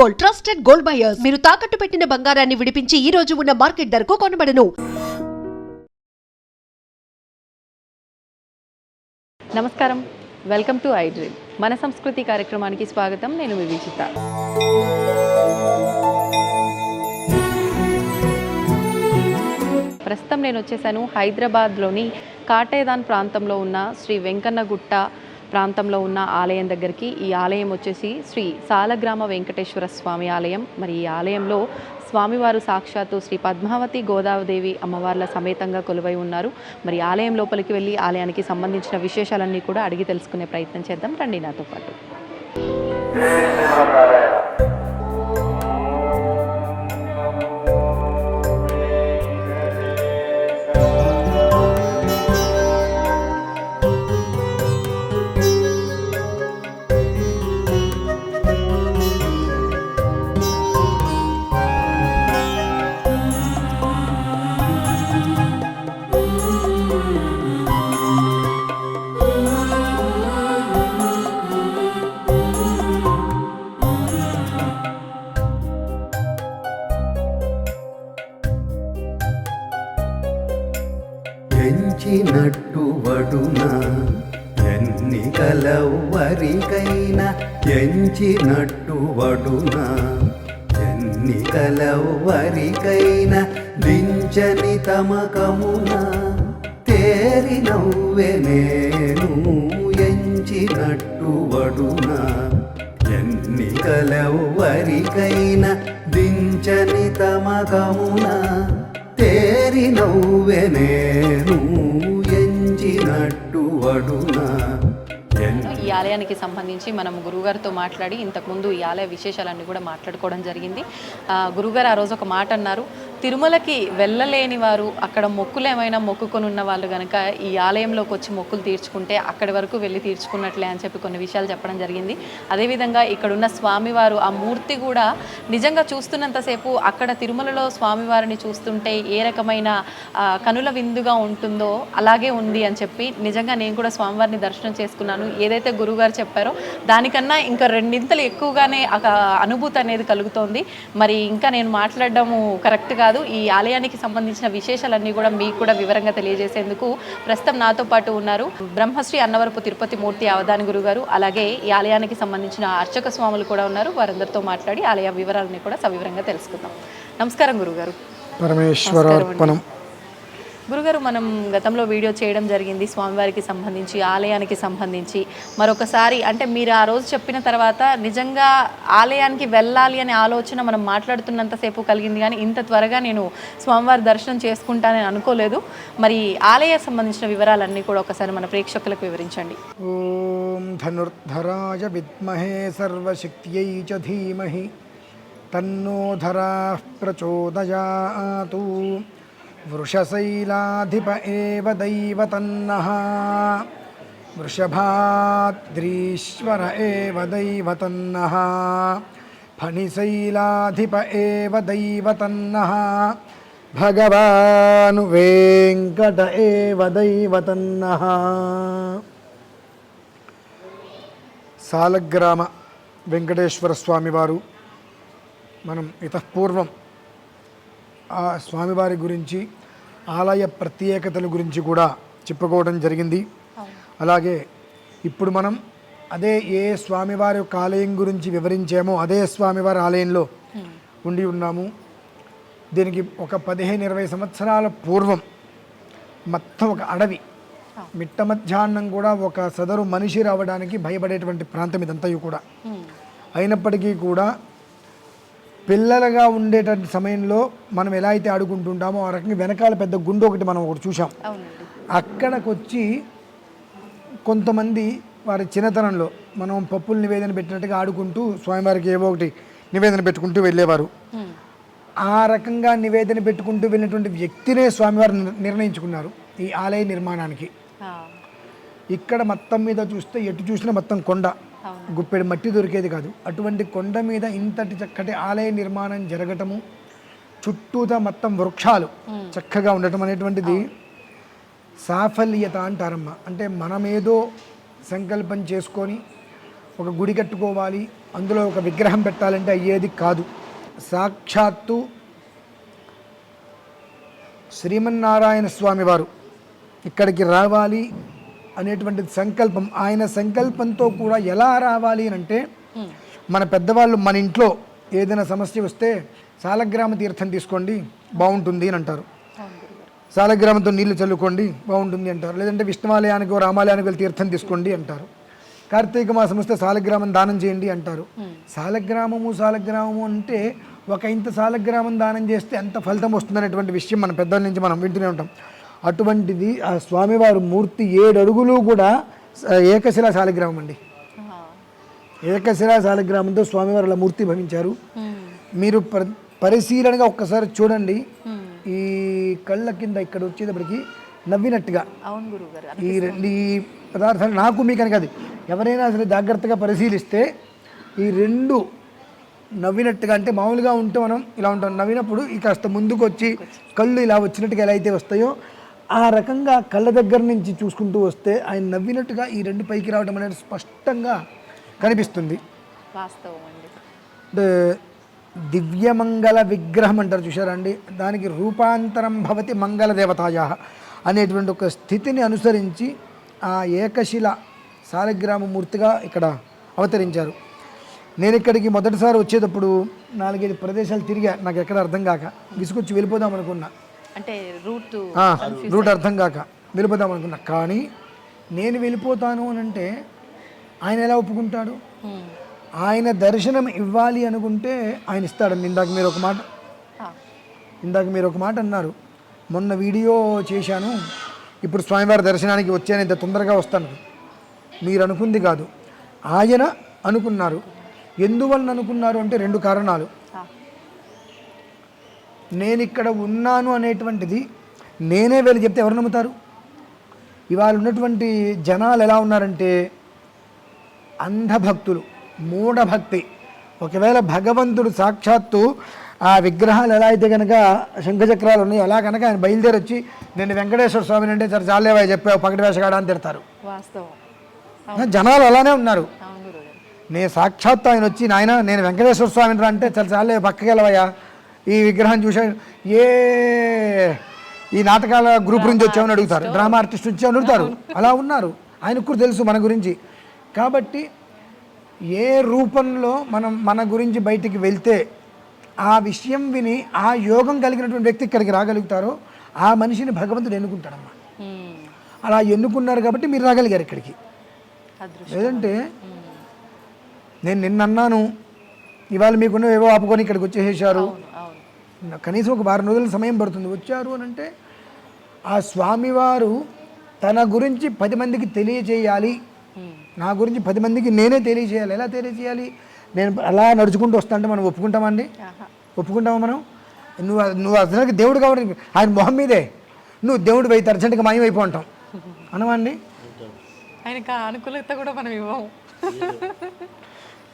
Gold, trusted gold buyers. మీరు తాకట్టు పెట్టిన బంగారాన్ని విడిపించి ఈ రోజు ఉన్న మార్కెట్ ధరకు కొనబడను. నమస్కారం, వెల్కమ్ టు ఐ డ్రీమ్. మన సంస్కృతి కార్యక్రమానికి స్వాగతం. నేను మీ విజిత. ప్రస్తుతం నేను వచ్చేసాను హైదరాబాద్లోని కాటేదాన్ ప్రాంతంలో ఉన్న శ్రీ వెంకన్నగుట్ట ప్రాంతంలో ఉన్న ఆలయం దగ్గరికి. ఈ ఆలయం వచ్చేసి శ్రీ సాలగ్రామ వెంకటేశ్వర స్వామి ఆలయం. మరి ఈ ఆలయంలో స్వామివారు సాక్షాత్తు శ్రీ పద్మావతి గోదావదేవి అమ్మవార్ల సమేతంగా కొలువై ఉన్నారు. మరి ఆలయం లోపలికి వెళ్ళి ఆలయానికి సంబంధించిన విశేషాలన్నీ కూడా అడిగి తెలుసుకునే ప్రయత్నం చేద్దాం. రండి నాతో పాటు. ఎంచినట్టు వడున ఎన్నికలెవ్వరికైనా, ఎంచినట్టు వడున ఎన్నికలెవ్వరికైనా, దించని తమకమున తేరి నవ్వె నేను. ఎంచినట్టు వడున ఎన్నికలెవ్వరికైనా, దించని తమకమున తేరి నవ్వె నేను. ఎంచినట్టు వడున. ఈ ఆలయానికి సంబంధించి మనం గురుగారితో మాట్లాడి ఇంతకుముందు ఈ ఆలయ విశేషాలన్నీ కూడా మాట్లాడుకోవడం జరిగింది. గురుగారు ఆ రోజు ఒక మాట అన్నారు, తిరుమలకి వెళ్ళలేని వారు, అక్కడ మొక్కులు ఏమైనా మొక్కుకొని ఉన్న వాళ్ళు కనుక ఈ ఆలయంలోకి వచ్చి మొక్కులు తీర్చుకుంటే అక్కడి వరకు వెళ్ళి తీర్చుకున్నట్లే అని చెప్పి కొన్ని విషయాలు చెప్పడం జరిగింది. అదేవిధంగా ఇక్కడున్న స్వామివారు ఆ మూర్తి కూడా నిజంగా చూస్తున్నంతసేపు అక్కడ తిరుమలలో స్వామివారిని చూస్తుంటే ఏ రకమైన కనుల విందుగా ఉంటుందో అలాగే ఉంది అని చెప్పి నిజంగా నేను కూడా స్వామివారిని దర్శనం చేసుకున్నాను. ఏదైతే గురుగారు చెప్పారో దానికన్నా ఇంకా రెండింతలు ఎక్కువగానే అనుభూతి అనేది కలుగుతోంది. మరి ఇంకా నేను మాట్లాడడము కరెక్ట్ కాదు. ఈ ఆలయానికి సంబంధించిన విశేషాలన్నీ కూడా మీకు కూడా వివరంగా తెలియజేసేందుకు ప్రస్తుతం నాతో పాటు ఉన్నారు బ్రహ్మశ్రీ అన్నవరపు తిరుపతి మూర్తి అవధాని గురుగారు. అలాగే ఈ ఆలయానికి సంబంధించిన అర్చక స్వాములు కూడా ఉన్నారు. వారందరితో మాట్లాడి ఆలయ వివరాలని కూడా సవివరంగా తెలుసుకుందాం. నమస్కారం గురుగారు. పరమేశ్వరార్పణం. గురుగారు, మనం గతంలో వీడియో చేయడం జరిగింది స్వామివారికి సంబంధించి, ఆలయానికి సంబంధించి. మరొకసారి అంటే మీరు ఆ రోజు చెప్పిన తర్వాత నిజంగా ఆలయానికి వెళ్ళాలి అనే ఆలోచన మనం మాట్లాడుతున్నంతసేపు కలిగింది, కానీ ఇంత త్వరగా నేను స్వామివారి దర్శనం చేసుకుంటానని అనుకోలేదు. మరి ఆలయ సంబంధించిన వివరాలన్నీ కూడా ఒకసారి మన ప్రేక్షకులకు వివరించండి. ఓం ధనుర్ధరాయ విద్మహే సర్వశక్త్యై చ ధీమహి తన్నో ధరాః ప్రచోదయాతు. వృషశైలాధిప ఏవ దైవతన్నః వృషభాద్రీశ్వర ఏవ దైవతన్నః ఫణిశైలాధిప ఏవ దైవతన్నః భగవాను వెంకట ఏవ దైవతన్నః. సాలగ్రామ వెంకటేశ్వర స్వామివారు మనం ఇతఃపూర్వం ఆ స్వామివారి గురించి, ఆలయ ప్రత్యేకతల గురించి కూడా చెప్పుకోవడం జరిగింది. అలాగే ఇప్పుడు మనం అదే ఏ స్వామివారి యొక్క ఆలయం గురించి వివరించామో అదే స్వామివారి ఆలయంలో ఉండి ఉన్నాము. దీనికి ఒక 15-20 సంవత్సరాల పూర్వం మొత్తం ఒక అడవి, మిట్ట మధ్యాహ్నం కూడా ఒక సదరు మనిషి రావడానికి భయపడేటువంటి ప్రాంతం ఇదంతా కూడా. అయినప్పటికీ కూడా పిల్లలుగా ఉండేటువంటి సమయంలో మనం ఎలా అయితే ఆడుకుంటుంటామో ఆ రకంగా వెనకాల పెద్ద గుండు ఒకటి మనం ఒకటి చూసాం. అక్కడికి వచ్చి కొంతమంది వారి చిన్నతనంలో మనం పప్పులు నివేదన పెట్టినట్టుగా ఆడుకుంటూ స్వామివారికి ఏవో ఒకటి నివేదన పెట్టుకుంటూ వెళ్ళేవారు. ఆ రకంగా నివేదన పెట్టుకుంటూ వెళ్ళినటువంటి వ్యక్తినే స్వామివారు నిర్ణయించుకున్నారు ఈ ఆలయ నిర్మాణానికి. ఇక్కడ మొత్తం మీద చూస్తే ఎటు చూసినా మొత్తం కొండ, గుప్పెడు మట్టి దొరికేది కాదు. అటువంటి కొండ మీద ఇంతటి చక్కటి ఆలయ నిర్మాణం జరగటము, చుట్టూతా మొత్తం వృక్షాలు చక్కగా ఉండటం అనేటువంటిది సాఫల్యత అంటారమ్మ. అంటే మనమేదో సంకల్పం చేసుకొని ఒక గుడి కట్టుకోవాలి, అందులో ఒక విగ్రహం పెట్టాలంటే అయ్యేది కాదు. సాక్షాత్తు శ్రీమన్నారాయణ స్వామి వారు ఇక్కడికి రావాలి అనేటువంటి సంకల్పం, ఆయన సంకల్పంతో కూడా ఎలా రావాలి అని అంటే, మన పెద్దవాళ్ళు మన ఇంట్లో ఏదైనా సమస్య వస్తే సాలగ్రామ తీర్థం తీసుకోండి బాగుంటుంది అని అంటారు. సాలగ్రామంతో నీళ్లు చల్లుకోండి బాగుంటుంది అంటారు. లేదంటే విష్ణువాలయానికి రామాలయానికి వెళ్ళి తీర్థం తీసుకోండి అంటారు. కార్తీక మాసం వస్తే సాలగ్రామం దానం చేయండి అంటారు. సాలగ్రామము అంటే ఒక ఇంత సాలగ్రామం దానం చేస్తే ఎంత ఫలితం వస్తుందనేటువంటి విషయం మన పెద్దల నుంచి మనం వింటూనే ఉంటాం. అటువంటిది ఆ స్వామివారు మూర్తి 7 అడుగులు కూడా ఏకశిలా సాలగ్రామం అండి. ఏకశిలా సాలగ్రామంతో స్వామివారు అలా మూర్తి భవించారు. మీరు పరిశీలనగా ఒక్కసారి చూడండి. ఈ కళ్ళ కింద ఇక్కడ వచ్చేటప్పటికి నవ్వినట్టుగా ఈ పదార్థాలు నాకు మీకు అని కాదు, ఎవరైనా అసలు జాగ్రత్తగా పరిశీలిస్తే ఈ 2 నవ్వినట్టుగా, అంటే మామూలుగా ఉంటే మనం ఇలా ఉంటాం, నవ్వినప్పుడు ఈ కాస్త ముందుకు వచ్చి కళ్ళు ఇలా వచ్చినట్టుగా ఎలా అయితే వస్తాయో ఆ రకంగా కళ్ళ దగ్గర నుంచి చూసుకుంటూ వస్తే ఆయన నవ్వినట్టుగా ఈ 2 పైకి రావడం అనేది స్పష్టంగా కనిపిస్తుంది. అంటే దివ్యమంగళ విగ్రహం అంటారు చూసారా అండి, దానికి రూపాంతరం భవతి మంగళ దేవతాయా అనేటువంటి ఒక స్థితిని అనుసరించి ఆ ఏకశిల సాలగ్రామ మూర్తిగా ఇక్కడ అవతరించారు. నేను ఇక్కడికి మొదటిసారి వచ్చేటప్పుడు 4-5 ప్రదేశాలు తిరిగా, నాకు ఎక్కడ అర్థం కాక విసుకొచ్చి వెళ్ళిపోదాం అనుకున్నా. అంటే రూట్ అర్థం కాక వెళ్ళిపోదాం అనుకున్నా. కానీ నేను వెళ్ళిపోతాను అని అంటే ఆయన ఎలా ఒప్పుకుంటాడు? ఆయన దర్శనం ఇవ్వాలి అనుకుంటే ఆయన ఇస్తాడండి. ఇందాక మీరు ఒక మాట అన్నారు, మొన్న వీడియో చేశాను, ఇప్పుడు స్వామివారి దర్శనానికి వచ్చాను, ఇంత తొందరగా వస్తాను. మీరు అనుకుంది కాదు, ఆయన అనుకున్నారు. ఎందువల్ల అనుకున్నారు అంటే 2 కారణాలు. నేను ఇక్కడ ఉన్నాను అనేటువంటిది నేనే వెళ్ళి చెప్తే ఎవరు నమ్ముతారు? ఇవాళ ఉన్నటువంటి జనాలు ఎలా ఉన్నారంటే అంధభక్తులు, మూఢభక్తి. ఒకవేళ భగవంతుడు సాక్షాత్తు ఆ విగ్రహాలు ఎలా అయితే కనుక శంఖచక్రాలు ఉన్నాయో అలా కనుక ఆయన బయలుదేరి వచ్చి నేను వెంకటేశ్వర స్వామిని అంటే సరే చాలేవా చెప్పావు పకటి వేషగాడా అని తిడతారు. జనాలు అలానే ఉన్నారు. నేను సాక్షాత్తు ఆయన వచ్చి నాయన నేను వెంకటేశ్వర స్వామిని రా అంటే చాలా చాలే పక్కకి వెళ్ళవయ్యా, ఈ విగ్రహం చూసాను, ఈ నాటకాల గ్రూప్ నుంచి వచ్చామని అడుగుతారు, డ్రామా ఆర్టిస్ట్ నుంచి అడుగుతారు. అలా ఉన్నారు. ఆయనకు కూడా తెలుసు మన గురించి. కాబట్టి ఏ రూపంలో మన గురించి బయటికి వెళ్తే ఆ విషయం విని ఆ యోగం కలిగినటువంటి వ్యక్తి ఇక్కడికి రాగలుగుతారో ఆ మనిషిని భగవంతుడు ఎన్నుకుంటాడమ్మా. అలా ఎన్నుకున్నారు కాబట్టి మీరు రాగలిగారు ఇక్కడికి. లేదంటే నేను నిన్నన్నాను, ఇవాళ మీకున్న ఏవో ఆపుకొని ఇక్కడికి వచ్చేసేసారు. కనీసం ఒక 10 రోజుల సమయం పడుతుంది. వచ్చారు అని అంటే ఆ స్వామివారు తన గురించి 10 మందికి తెలియజేయాలి, నా గురించి 10 మందికి నేనే తెలియజేయాలి. ఎలా తెలియజేయాలి? నేను అలా నడుచుకుంటూ వస్తా అంటే మనం ఒప్పుకుంటామండి? ఒప్పుకుంటామా మనం? నువ్వు అర్జెంట్గా దేవుడు కాబట్టి ఆయన మొహం మీదే నువ్వు దేవుడు అయితే అర్జెంట్గా మాయమైపో అంటాం అనమండి. ఆయనకు అనుకూలత కూడా మనం ఇవ్వము.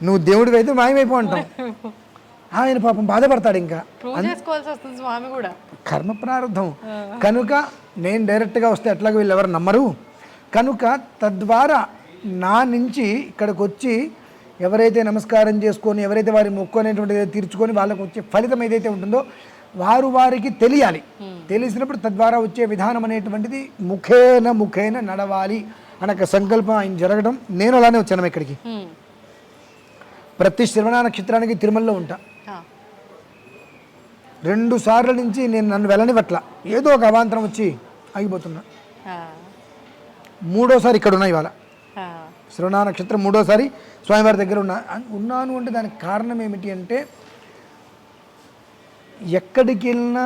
నువ్వు దేవుడివి అయితే మాయమైపో అంటాం. ఆయన పాపం బాధపడతాడు. ఇంకా చేసుకోవాల్సి వస్తుంది స్వామి కూడా, కర్మ ప్రారంధం కనుక. నేను డైరెక్ట్గా వస్తే ఎట్లాగో వీళ్ళు ఎవరు నమ్మరు కనుక తద్వారా నా నుంచి ఇక్కడికి వచ్చి ఎవరైతే నమస్కారం చేసుకొని ఎవరైతే వారి మొక్కు అనేటువంటిది తీర్చుకొని వాళ్ళకు వచ్చే ఫలితం ఏదైతే ఉంటుందో వారికి తెలియాలి. తెలిసినప్పుడు తద్వారా వచ్చే విధానం అనేటువంటిది ముఖేన నడవాలి అనే సంకల్పం ఆయన జరగడం. నేను అలానే వచ్చాను ఇక్కడికి. ప్రతి శ్రవణ నక్షత్రానికి తిరుమలలో ఉంటా. 2 సార్ల నుంచి నన్ను వెళ్ళనివ్వట్ల, ఏదో ఒక అవాంతరం వచ్చి ఆగిపోతున్నా. 3వ ఇక్కడ ఉన్నా. ఇవాళ శ్రవణ నక్షత్రం 3వ స్వామివారి దగ్గర ఉన్నాను అంటే దానికి కారణం ఏమిటి అంటే ఎక్కడికి వెళ్ళినా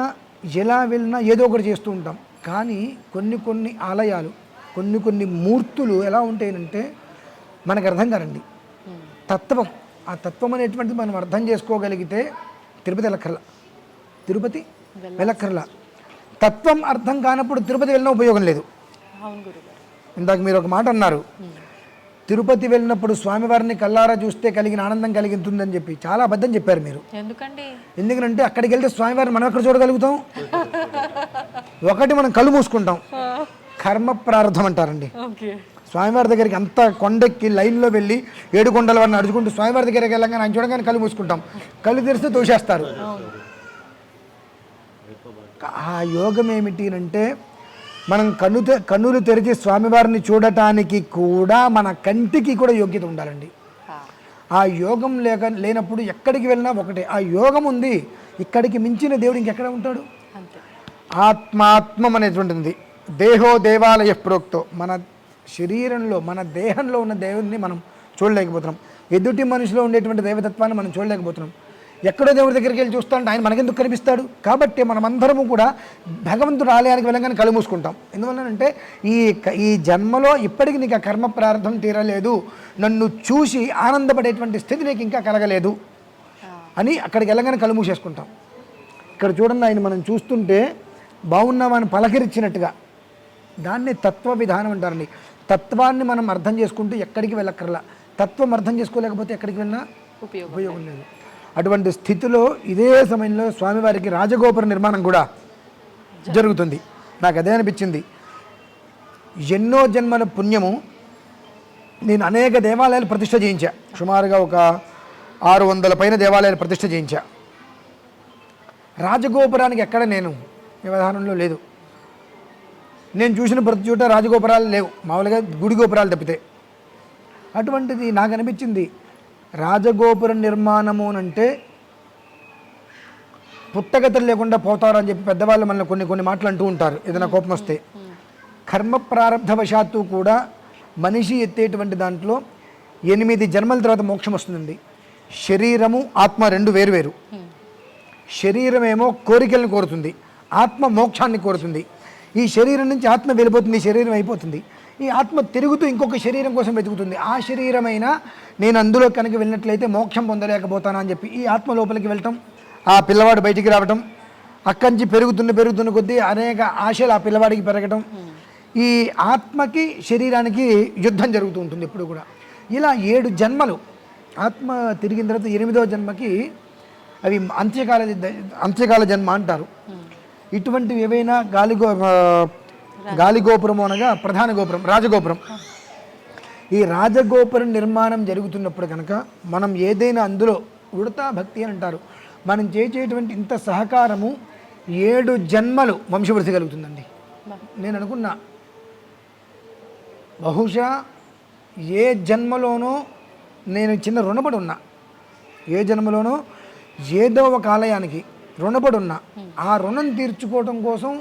ఎలా వెళ్ళినా ఏదో ఒకటి చేస్తూ ఉంటాం. కానీ కొన్ని ఆలయాలు కొన్ని మూర్తులు ఎలా ఉంటాయంటే మనకు అర్థం కారండి. తత్వం, ఆ తత్వం అనేటువంటిది మనం అర్థం చేసుకోగలిగితే తిరుపతి వెళ్ళక్కర్లా. తత్వం అర్థం కానప్పుడు తిరుపతి వెళ్ళిన ఉపయోగం లేదు. ఇందాక మీరు ఒక మాట అన్నారు, తిరుపతి వెళ్ళినప్పుడు స్వామివారిని కల్లారా చూస్తే కలిగిన ఆనందం కలిగింటుందని చెప్పి. చాలా అబద్ధం చెప్పారు మీరు. ఎందుకంటే అక్కడికి వెళ్తే స్వామివారిని మనం ఎక్కడ చూడగలుగుతాం? ఒకటి మనం కళ్ళు మూసుకుంటాం, కర్మ ప్రారంధం అంటారండి. స్వామివారి దగ్గరికి అంత కొండెక్కి లైన్లో వెళ్ళి 7 కొండల వారిని నడుచుకుంటూ స్వామివారి దగ్గరికి వెళ్ళగానే ఆయన చూడగానే కళ్ళు మూసుకుంటాం, కళ్ళు తెరిస్తే తోసేస్తారు. ఆ యోగం ఏమిటి అంటే మనం కన్నులు తెరిచి స్వామివారిని చూడటానికి కూడా మన కంటికి కూడా యోగ్యత ఉండాలండి. ఆ యోగం లేనప్పుడు ఎక్కడికి వెళ్ళినా ఒకటే. ఆ యోగం ఉంది, ఇక్కడికి మించిన దేవుడు ఇంకెక్కడ ఉంటాడు? ఆత్మాత్మం అనేటువంటిది దేహో దేవాలయ ప్రోక్తో. మన శరీరంలో మన దేహంలో ఉన్న దేవుడిని మనం చూడలేకపోతున్నాం, ఎదుటి మనిషిలో ఉండేటువంటి దైవతత్వాన్ని మనం చూడలేకపోతున్నాం. ఎక్కడో దేవుడి దగ్గరికి వెళ్ళి చూస్తా అంటే ఆయన మనకెందుకు కనిపిస్తాడు? కాబట్టి మనమందరము కూడా భగవంతుడు ఆలయానికి వెళ్ళగానే కళ్ళు మూసుకుంటాం. ఎందువల్లనంటే ఈ జన్మలో ఇప్పటికి నీకు ఆ కర్మ ప్రారంభం తీరలేదు, నన్ను చూసి ఆనందపడేటువంటి స్థితి నీకు ఇంకా కలగలేదు అని అక్కడికి వెళ్ళగానే కళ్ళు మూసేసుకుంటాం. ఇక్కడ చూడండి, ఆయన మనం చూస్తుంటే బాగున్నామని పలకరించినట్టుగా, దాన్ని తత్వ విధానం అంటారండి. తత్వాన్ని మనం అర్థం చేసుకుంటూ ఎక్కడికి వెళ్ళక్కర్లా. తత్వం అర్థం చేసుకోలేకపోతే ఎక్కడికి వెళ్ళినా ఉపయోగం లేదు. అటువంటి స్థితిలో ఇదే సమయంలో స్వామివారికి రాజగోపుర నిర్మాణం కూడా జరుగుతుంది. నాకు అదే అనిపించింది. ఎన్నో జన్మల పుణ్యము, నేను అనేక దేవాలయాలు ప్రతిష్ఠ చేయించా, సుమారుగా ఒక 600 పైన దేవాలయాలు ప్రతిష్ఠ చేయించా. రాజగోపురానికి ఎక్కడ నేను వ్యవధానంలో లేదు. నేను చూసిన ప్రతి చోట రాజగోపురాలు లేవు, మామూలుగా గుడి గోపురాలు తప్పితే. అటువంటిది నాకు అనిపించింది, రాజగోపుర నిర్మాణము అంటే పుట్టగతులు లేకుండా పోతారని చెప్పి పెద్దవాళ్ళు మనల్ని కొన్ని మాటలు అంటూ ఉంటారు ఏదైనా కోపం వస్తే. కర్మ ప్రారంధవశాత్తు కూడా మనిషి ఎత్తేటువంటి దాంట్లో 8 జన్మల తర్వాత మోక్షం వస్తుందండి. శరీరము ఆత్మ 2 వేరు. శరీరమేమో కోరికలను కోరుతుంది, ఆత్మ మోక్షాన్ని కోరుతుంది. ఈ శరీరం నుంచి ఆత్మ వెళ్ళిపోతుంది, శరీరం అయిపోతుంది. ఈ ఆత్మ తిరుగుతూ ఇంకొక శరీరం కోసం వెతుకుతుంది. ఆ శరీరమైనా నేను అందులో కనుక వెళ్ళినట్లయితే మోక్షం పొందలేకపోతానా అని చెప్పి ఈ ఆత్మ లోపలికి వెళ్ళటం, ఆ పిల్లవాడు బయటికి రావటం, అక్కడి నుంచి పెరుగుతున్న కొద్దీ అనేక ఆశలు ఆ పిల్లవాడికి పెరగటం, ఈ ఆత్మకి శరీరానికి యుద్ధం జరుగుతూ ఉంటుంది ఎప్పుడు కూడా. ఇలా 7 జన్మలు ఆత్మ తిరిగిన తర్వాత 8వ జన్మకి అవి అంత్యకాల జన్మ అంటారు. ఇటువంటివి ఏవైనా గాలిగోపురం అనగా ప్రధాన గోపురం, రాజగోపురం. ఈ రాజగోపురం నిర్మాణం జరుగుతున్నప్పుడు కనుక మనం ఏదైనా అందులో ఉడతా భక్తి అని అంటారు, మనం చేసేటువంటి ఇంత సహకారము 7 జన్మలు వంశవృద్ధి కలుగుతుందండి. నేను అనుకున్నా బహుశా ఏ జన్మలోనో నేను చిన్న రుణపడి ఉన్నా, ఏ జన్మలోనో ఏదో ఒక ఆలయానికి రుణపడి ఉన్నా. ఆ రుణం తీర్చుకోవడం కోసం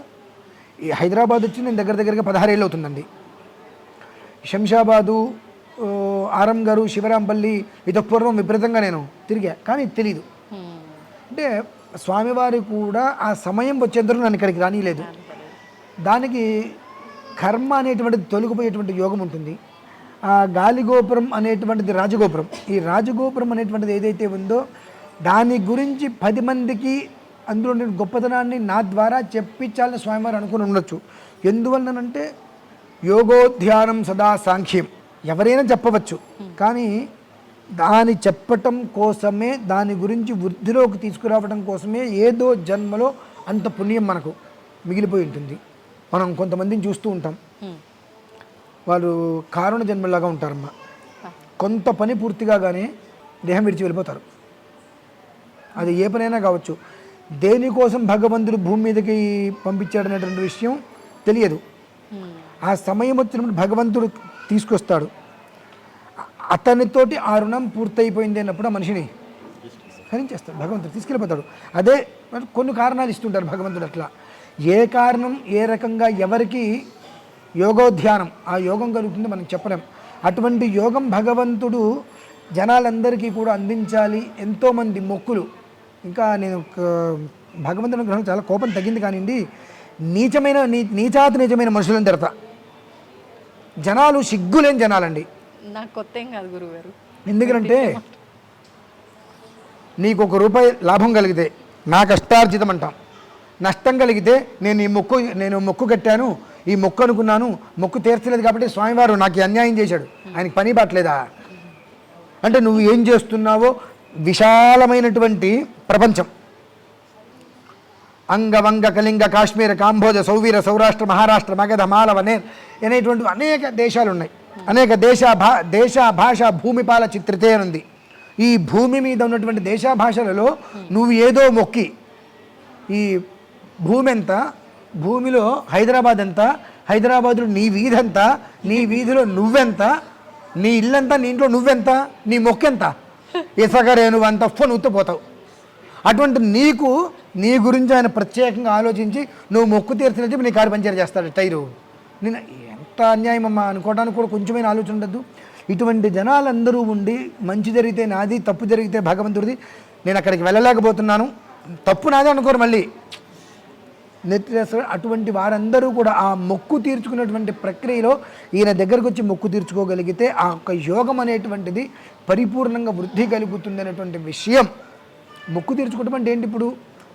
ఈ హైదరాబాద్ వచ్చి నేను దగ్గరగా 16 ఏళ్ళు అవుతుందండి. శంషాబాదు, ఆరంగారు, శివరాంపల్లి పూర్వం విపరీతంగా నేను తిరిగా, కానీ తెలీదు. అంటే స్వామివారి కూడా ఆ సమయం వచ్చేందుకు నన్ను ఇక్కడికి రానిలేదు. దానికి కర్మ అనేటువంటిది తొలగిపోయేటువంటి యోగం ఉంటుంది. ఆ గాలిగోపురం అనేటువంటిది రాజగోపురం. ఈ రాజగోపురం అనేటువంటిది ఏదైతే ఉందో దాని గురించి 10 మందికి అందులో నేను గొప్పతనాన్ని నా ద్వారా చెప్పించాలని స్వామివారు అనుకుని ఉండొచ్చు. ఎందువల్లనంటే యోగోధ్యానం సదా సాంఖ్యం ఎవరైనా చెప్పవచ్చు, కానీ దాని చెప్పటం కోసమే, దాని గురించి వృద్ధిలోకి తీసుకురావడం కోసమే ఏదో జన్మలో అంత పుణ్యం మనకు మిగిలిపోయి ఉంటుంది. మనం కొంతమందిని చూస్తూ ఉంటాం, వాళ్ళు కారణ జన్మలాగా ఉంటారమ్మా. కొంత పని పూర్తిగా కానీ దేహం విడిచి వెళ్ళిపోతారు. అది ఏ పనైనా కావచ్చు. దేనికోసం భగవంతుడు భూమి మీదకి పంపించాడనేటువంటి విషయం తెలియదు. ఆ సమయం వచ్చినప్పుడు భగవంతుడు తీసుకొస్తాడు. అతనితోటి ఆ రుణం పూర్తయిపోయింది అన్నప్పుడు ఆ మనిషిని హరించేస్తాడు, భగవంతుడు తీసుకెళ్ళిపోతాడు. అదే కొన్ని కారణాలు ఇస్తుంటారు భగవంతుడు. అట్లా ఏ కారణం ఏ రకంగా ఎవరికి యోగోధ్యానం ఆ యోగం కలుగుతుందో మనం చెప్పలేం. అటువంటి యోగం భగవంతుడు జనాలందరికీ కూడా అందించాలి. ఎంతోమంది మొక్కులు, ఇంకా నేను భగవంతుని గ్రహం చాలా కోపం తగ్గింది కానివ్వండి, నీచాతి నీచమైన మనుషులను తిడతా. జనాలు సిగ్గులేని జనాలండి. నాకు కొత్త ఏం కాదు గురుగారు. ఎందుకంటే నీకు ₹1 లాభం కలిగితే నా కష్టార్జితం అంటాం, నష్టం కలిగితే నేను మొక్కు కట్టాను, ఈ మొక్కు అనుకున్నాను, మొక్కు తీర్చలేదు కాబట్టి స్వామివారు నాకు అన్యాయం చేశాడు, ఆయనకి పని పట్టలేదా అంటే నువ్వు ఏం చేస్తున్నావో విశాలమైనటువంటి ప్రపంచం, అంగవంగ కళింగ కాశ్మీర కాంబోజ సౌవీర సౌరాష్ట్ర మహారాష్ట్ర మగధ మాలవ నేర్ అనేటువంటి అనేక దేశాలు ఉన్నాయి. అనేక దేశ భాష భూమిపాల చిత్రితే అని ఉంది. ఈ భూమి మీద ఉన్నటువంటి దేశ భాషలలో నువ్వు ఏదో మొక్కి, ఈ భూమి ఎంత, భూమిలో హైదరాబాద్ ఎంత, హైదరాబాద్లో నీ వీధి ఎంత, నీ వీధిలో నువ్వెంత, నీ ఇల్లంతా, నీ ఇంట్లో నువ్వెంత, నీ మొక్కెంత, ఇసగరే నువ్వు అంత నువ్వుతో పోతావు. అటువంటి నీకు నీ గురించి ఆయన ప్రత్యేకంగా ఆలోచించి నువ్వు మొక్కు తీర్చినట్టు నీ కారు పంచర్ చేస్తాడు టైరు. నేను ఎంత అన్యాయం అమ్మా అనుకోవడానికి కూడా కొంచెమైనా ఆలోచన ఉండద్దు. ఇటువంటి జనాలందరూ ఉండి మంచి జరిగితే నాది, తప్పు జరిగితే భగవంతుడిది, నేను అక్కడికి వెళ్ళలేకపోతున్నాను, తప్పు నాదే అనుకోరు మళ్ళీ నెత్తిరేస్తారు. అటువంటి వారందరూ కూడా ఆ మొక్కు తీర్చుకున్నటువంటి ప్రక్రియలో ఈయన దగ్గరకు వచ్చి మొక్కు తీర్చుకోగలిగితే ఆ యొక్క యోగం అనేటువంటిది పరిపూర్ణంగా వృద్ధి కలుగుతుంది అనేటువంటి విషయం. మొక్కు తీర్చుకోవడం అంటే ఏంటి? ఇప్పుడు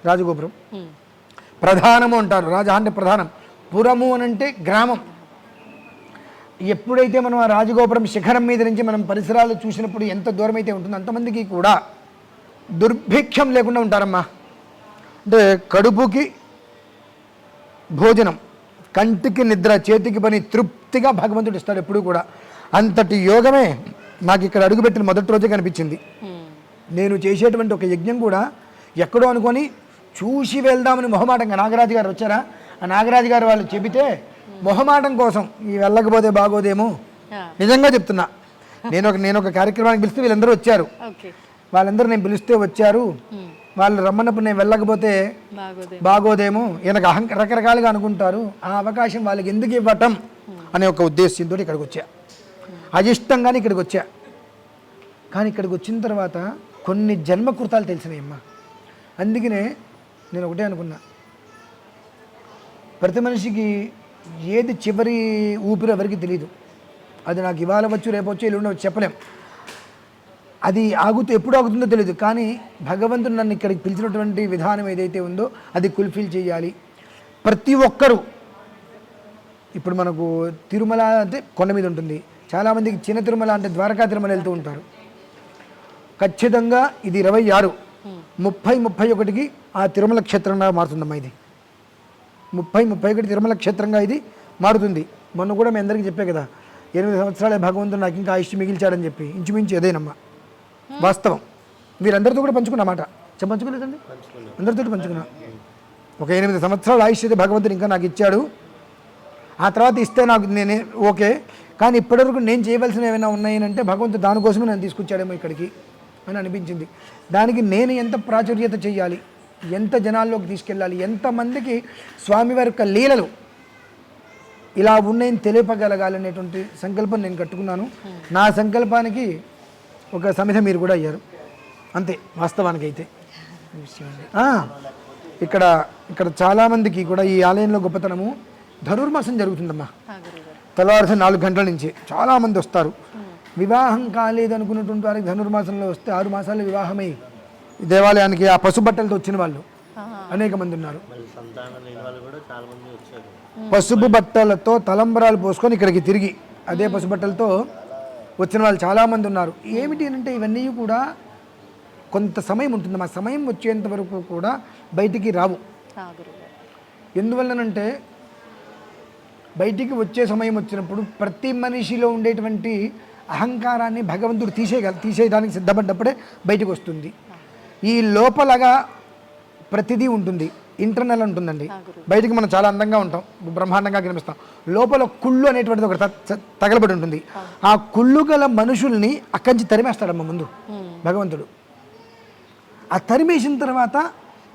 రాజగోపురం ప్రధానము అంటారు. రాజ అంటే ప్రధానం, పురము అని అంటే గ్రామం. ఎప్పుడైతే మనం ఆ రాజగోపురం శిఖరం మీద నుంచి మనం పరిసరాలు చూసినప్పుడు ఎంత దూరం అయితే ఉంటుందో అంతమందికి కూడా దుర్భిక్షం లేకుండా ఉంటారమ్మా. అంటే కడుపుకి భోజనం, కంటికి నిద్ర, చేతికి పని తృప్తిగా భగవంతుడు ఇస్తాడు ఎప్పుడు కూడా. అంతటి యోగమే నాకు ఇక్కడ అడుగుపెట్టిన మొదటి రోజే కనిపించింది. నేను చేసేటువంటి ఒక యజ్ఞం కూడా ఎక్కడో అనుకొని చూసి వెళ్దామని మొహమాటంగా నాగరాజు గారు వచ్చారా, ఆ నాగరాజు గారు వాళ్ళు చెబితే మొహమాటం కోసం ఈ వెళ్ళకపోతే బాగోదేమో, నిజంగా చెప్తున్నా. నేను ఒక కార్యక్రమానికి పిలిస్తే వీళ్ళందరూ వచ్చారు. వాళ్ళందరూ నేను పిలిస్తే వచ్చారు. వాళ్ళు రమ్మన్నప్పుడు నేను వెళ్ళకపోతే బాగోదేమో, ఈయనకు రకరకాలుగా అనుకుంటారు, ఆ అవకాశం వాళ్ళకి ఎందుకు ఇవ్వటం అనే ఒక ఉద్దేశంతో ఇక్కడికి వచ్చా. అయిష్టంగానే ఇక్కడికి వచ్చా. కానీ ఇక్కడికి వచ్చిన తర్వాత కొన్ని జన్మకృతాలు తెలిసినాయమ్మా. అందుకనే నేను ఒకటే అనుకున్నా, ప్రతి మనిషికి ఏది చివరి ఊపిరి ఎవరికి తెలియదు. అది నాకు ఇవాళ వచ్చు, రేపు వచ్చి, ఎల్లుండి వచ్చి చెప్పలేం. అది ఎప్పుడు ఆగుతుందో తెలియదు. కానీ భగవంతుడు నన్ను ఇక్కడికి పిలిచినటువంటి విధానం ఏదైతే ఉందో అది ఫుల్ఫిల్ చేయాలి. ప్రతి ఒక్కరూ ఇప్పుడు మనకు తిరుమల అంటే కొండ మీద ఉంటుంది, చాలామందికి చిన్న తిరుమల అంటే ద్వారకా తిరుమల వెళ్తూ ఉంటారు. ఖచ్చితంగా ఇది 26, 30, 31కి ఆ తిరుమల క్షేత్రంగా మారుతుందమ్మా. ఇది 30, 31 తిరుమల క్షేత్రంగా ఇది మారుతుంది. మొన్న కూడా మీ అందరికీ చెప్పే కదా, 8 సంవత్సరాలే భగవంతుడు నాకు ఇంకా ఆయుష్యం మిగిల్చాడని చెప్పి. ఇంచుమించు అదేనమ్మా వాస్తవం. వీరందరితో కూడా పంచుకున్నమాట. పంచుకోలేదండి, అందరితో పంచుకున్నా. ఒక 8 సంవత్సరాల ఆయుష్ అయితే భగవంతుడు ఇంకా నాకు ఇచ్చాడు. ఆ తర్వాత ఇస్తే నాకు నేనే ఓకే. కానీ ఇప్పటివరకు నేను చేయవలసినవి ఏమైనా ఉన్నాయనంటే భగవంతుడు దానికోసమే నన్ను తీసుకొచ్చాడేమో ఇక్కడికి అని అనిపించింది. దానికి నేను ఎంత ప్రాచుర్యత చేయాలి, ఎంత జనాల్లోకి తీసుకెళ్ళాలి, ఎంతమందికి స్వామివారి యొక్క లీలలు ఇలా ఉన్నాయని తెలియపగలగాలి అనేటువంటి సంకల్పం నేను కట్టుకున్నాను. నా సంకల్పానికి ఒక సమిధ మీరు కూడా అయ్యారు అంతే వాస్తవానికి అయితే. ఇక్కడ చాలామందికి కూడా ఈ ఆలయంలో గొప్పతనము, ధనుర్మాసం జరుగుతుందమ్మా. తెల్లవారుజామున 4 గంటల నుంచి చాలామంది వస్తారు. వివాహం కాలేదనుకున్నటువంటి వారికి ధనుర్మాసంలో వస్తే 6 మాసాలు వివాహమై దేవాలయానికి ఆ పసుబట్టలతో వచ్చిన వాళ్ళు అనేక మంది ఉన్నారు. పసుపు బట్టలతో తలంబరాలు పోసుకొని ఇక్కడికి తిరిగి అదే పసుబట్టలతో వచ్చిన వాళ్ళు చాలామంది ఉన్నారు. ఏమిటి అంటే ఇవన్నీ కూడా కొంత సమయం ఉంటుంది. మా సమయం వచ్చేంత వరకు కూడా బయటికి రావు. ఎందువల్లనంటే బయటికి వచ్చే సమయం వచ్చినప్పుడు ప్రతి మనిషిలో ఉండేటువంటి అహంకారాన్ని భగవంతుడు తీసేయడానికి సిద్ధపడ్డప్పుడే బయటకు వస్తుంది. ఈ లోపలగా ప్రతిదీ ఉంటుంది, ఇంటర్నల్ ఉంటుందండి. బయటికి మనం చాలా అందంగా ఉంటాం, బ్రహ్మాండంగా కనిపిస్తాం. లోపల కుళ్ళు అనేటువంటిది ఒక తగలబడి ఉంటుంది. ఆ కుళ్ళు గల మనుషుల్ని అక్కడి నుంచి తరిమేస్తాడమ్మ ముందు భగవంతుడు. ఆ తరిమేసిన తర్వాత